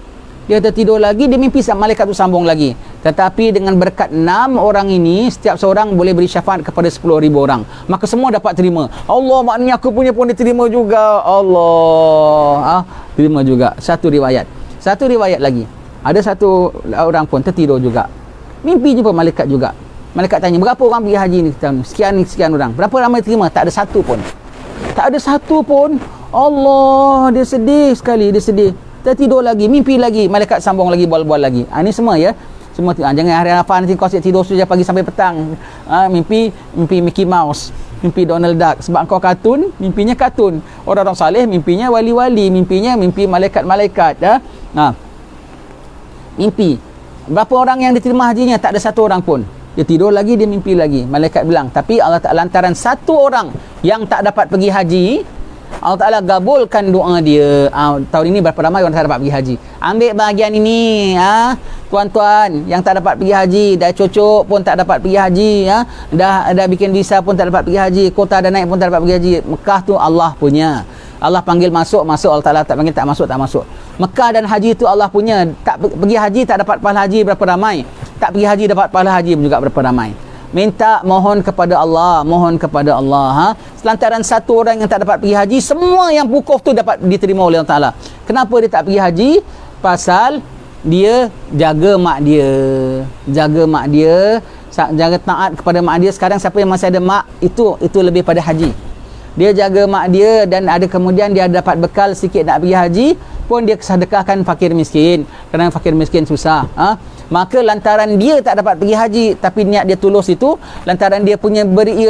Dia tertidur lagi, dia mimpi malaikat tu sambung lagi. Tetapi dengan berkat 6 orang ini, setiap seorang boleh beri syafaat kepada 10,000 orang. Maka semua dapat terima. Allah, maknanya aku punya pun diterima juga. Allah, terima juga. Satu riwayat lagi. Ada satu orang pun tertidur juga. Mimpi jumpa malaikat juga. Malaikat tanya, berapa orang pergi haji ni tahun? Sekian orang. Berapa ramai terima? Tak ada satu pun. Allah, dia sedih sekali, dia sedih. Tertidur lagi, mimpi lagi, malaikat sambung lagi, bual-bual lagi. Ini semua ya. Semua jangan hari apa nanti kau tidur saja pagi sampai petang. Mimpi Mickey Mouse, mimpi Donald Duck. Sebab kau kartun, mimpinya kartun. Orang-orang saleh mimpinya wali-wali, mimpinya mimpi malaikat-malaikat. Mimpi. Berapa orang yang diterima hajinya? Tak ada satu orang pun. Dia tidur lagi, dia mimpi lagi. Malaikat bilang, tapi Allah Ta'ala lantaran satu orang yang tak dapat pergi haji, Allah Ta'ala gabulkan doa dia. Tahun ini berapa ramai orang tak dapat pergi haji? Ambil bahagian ini, tuan-tuan yang tak dapat pergi haji, dah cocok pun tak dapat pergi haji, dah bikin visa pun tak dapat pergi haji, kota dah naik pun tak dapat pergi haji. Mekah tu Allah punya. Allah panggil masuk, Allah Ta'ala tak panggil tak masuk. Mekah dan haji itu Allah punya. Tak pergi haji tak dapat pahala haji berapa ramai? Tak pergi haji dapat pahala haji juga berapa ramai? Mohon kepada Allah. Selantaran satu orang yang tak dapat pergi haji, semua yang wukuf tu dapat diterima oleh Allah Ta'ala. Kenapa dia tak pergi haji? Pasal dia jaga mak dia, jaga taat kepada mak dia. Sekarang siapa yang masih ada mak, itu lebih pada haji. Dia jaga mak dia, dan ada kemudian dia dapat bekal sikit nak pergi haji pun dia sedekahkan fakir miskin, kerana fakir miskin susah. Maka lantaran dia tak dapat pergi haji, tapi niat dia tulus itu, lantaran dia punya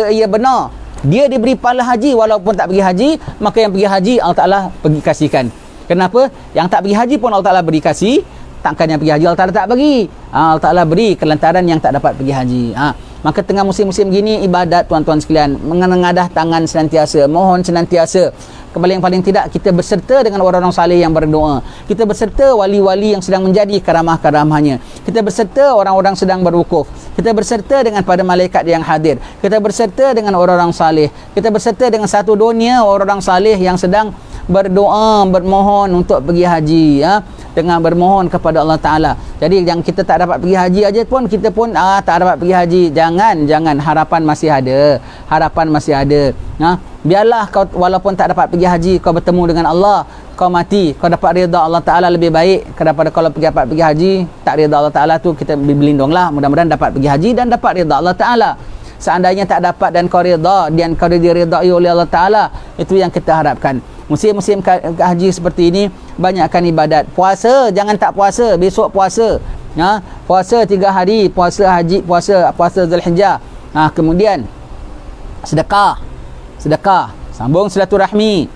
ia benar, dia diberi pahala haji walaupun tak pergi haji. Maka yang pergi haji Allah Ta'ala pergi kasihkan. Kenapa? Yang tak pergi haji pun Allah Ta'ala beri kasih. Takkan yang pergi haji Allah Ta'ala tak bagi? Allah Ta'ala beri kelantaran yang tak dapat pergi haji. Maka tengah musim-musim gini ibadat, tuan-tuan sekalian, mengadah tangan senantiasa, mohon senantiasa. Yang paling tidak kita berserta dengan orang-orang saleh yang berdoa. Kita berserta wali-wali yang sedang menjadi karamah-karamahnya. Kita berserta orang-orang sedang berwukuf. Kita berserta dengan para malaikat yang hadir. Kita berserta dengan orang-orang saleh. Kita berserta dengan satu dunia orang-orang saleh yang sedang berdoa, bermohon untuk pergi haji, dengan bermohon kepada Allah Ta'ala. Jadi yang kita tak dapat pergi haji aja pun, kita pun tak dapat pergi haji. Jangan, harapan masih ada. Biarlah kau walaupun tak dapat pergi haji, kau bertemu dengan Allah, kau mati, kau dapat redha Allah Ta'ala lebih baik daripada kalau dapat pergi haji tak redha Allah Ta'ala. Tu kita berlindunglah, mudah-mudahan dapat pergi haji dan dapat redha Allah Ta'ala. Seandainya tak dapat dan kau redha, dan kau diredai oleh Allah Ta'ala, itu yang kita harapkan. Musim-musim haji seperti ini, banyakkan ibadat. Puasa, jangan tak puasa. Besok puasa. Puasa 3 hari, puasa haji, puasa Zulhijjah. Kemudian sedekah. Sambung silaturahmi.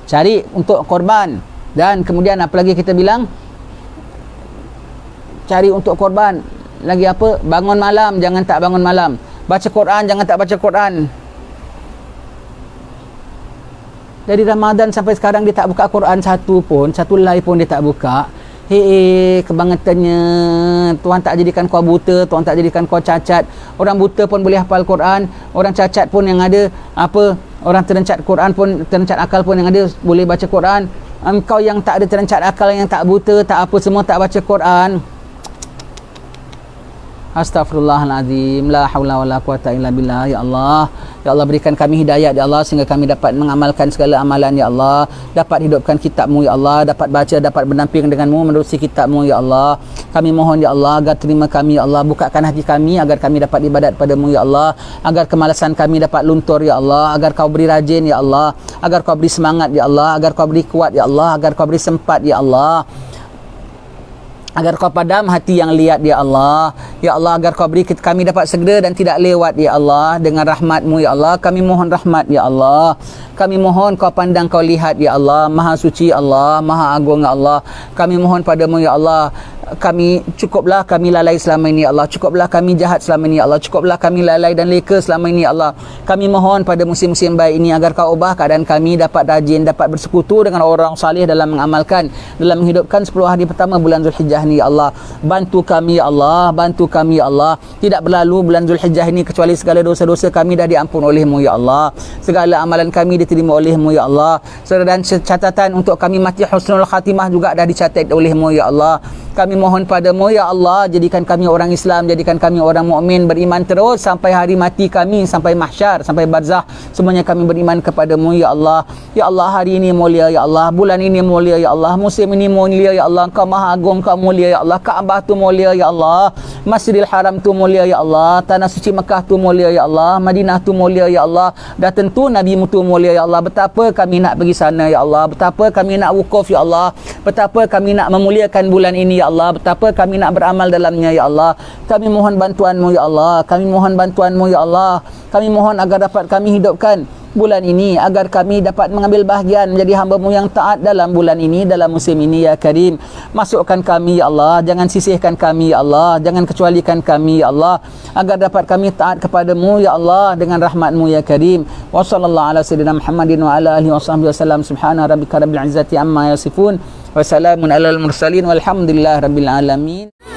Cari untuk korban. Dan kemudian apa lagi kita bilang? Cari untuk korban. Lagi apa? Bangun malam, jangan tak bangun malam. Baca Quran, jangan tak baca Quran. Dari Ramadan sampai sekarang dia tak buka Quran satu lay pun dia tak buka. Kebangetannya. Tuhan tak jadikan kau buta, Tuhan tak jadikan kau cacat. Orang buta pun boleh hafal Quran, orang cacat pun yang ada orang terencat Quran pun, terencat akal pun yang ada boleh baca Quran. Engkau yang tak ada terencat akal, yang tak buta, tak apa semua, tak baca Quran. Astaghfirullahaladzim. La haula wala quwata illa billah. Ya Allah, ya Allah, berikan kami hidayah ya Allah, sehingga kami dapat mengamalkan segala amalan ya Allah, dapat hidupkan kitab-Mu ya Allah, dapat baca, dapat berdamping dengan-Mu menerusi kitab-Mu ya Allah. Kami mohon ya Allah agar terima kami ya Allah, bukakan hati kami agar kami dapat ibadat pada-Mu ya Allah, agar kemalasan kami dapat luntur ya Allah, agar Kau beri rajin ya Allah, agar Kau beri semangat ya Allah, agar Kau beri kuat ya Allah, agar Kau beri sempat ya Allah, agar kau padam hati yang liat ya Allah. Ya Allah, agar kau beri kami dapat segera dan tidak lewat ya Allah dengan rahmat-Mu ya Allah. Kami mohon rahmat ya Allah. Kami mohon kau pandang, kau lihat ya Allah. Maha suci Allah, maha agung ya Allah. Kami mohon padamu ya Allah. Kami cukuplah kami lalai selama ini ya Allah. Cukuplah kami jahat selama ini ya Allah. Cukuplah kami lalai dan leka selama ini ya Allah. Kami mohon pada musim-musim baik ini agar kau ubah keadaan kami dapat rajin, dapat bersekutu dengan orang salih dalam mengamalkan, dalam menghidupkan 10 hari pertama bulan Zulhijjah ni ya Allah. Bantu kami ya Allah, bantu kami ya Allah. Tidak berlalu bulan Zulhijjah ini kecuali segala dosa-dosa kami dah diampun oleh-Mu ya Allah. Segala amalan kami diterima oleh-Mu ya Allah. Dan catatan untuk kami mati husnul khatimah juga dah dicatat oleh-Mu ya Allah. Kami mohon padamu ya Allah, jadikan kami orang Islam, jadikan kami orang mukmin, beriman terus sampai hari mati kami, sampai mahsyar, sampai barzah, semuanya kami beriman kepadamu ya Allah. Ya Allah, hari ini mulia ya Allah, bulan ini mulia ya Allah, musim ini mulia ya Allah. Engkau maha agung, Engkau mulia ya Allah. Kaabah tu mulia ya Allah, Masjidil Haram tu mulia ya Allah, tanah suci Mekah tu mulia ya Allah, Madinah tu mulia ya Allah, dan tentu Nabi-Mu tu mulia ya Allah. Betapa kami nak pergi sana ya Allah, betapa kami nak wukuf ya Allah, betapa kami nak memuliakan bulan ini ya Allah, betapa kami nak beramal dalamnya ya Allah. Kami mohon bantuan-Mu ya Allah, kami mohon bantuan-Mu ya Allah. Kami mohon agar dapat kami hidupkan bulan ini, agar kami dapat mengambil bahagian menjadi hamba-Mu yang taat dalam bulan ini, dalam musim ini ya Karim. Masukkan kami ya Allah, jangan sisihkan kami ya Allah, jangan kecualikan kami ya Allah, agar dapat kami taat kepada-Mu ya Allah dengan rahmat-Mu ya Karim. Wa sallallahu ala sayyidina Muhammadin wa ala alihi wasahbihi wasallam. Subhana rabbika rabbil izzati amma yasifun wa salamun alal mursalin walhamdulillahi rabbil alamin.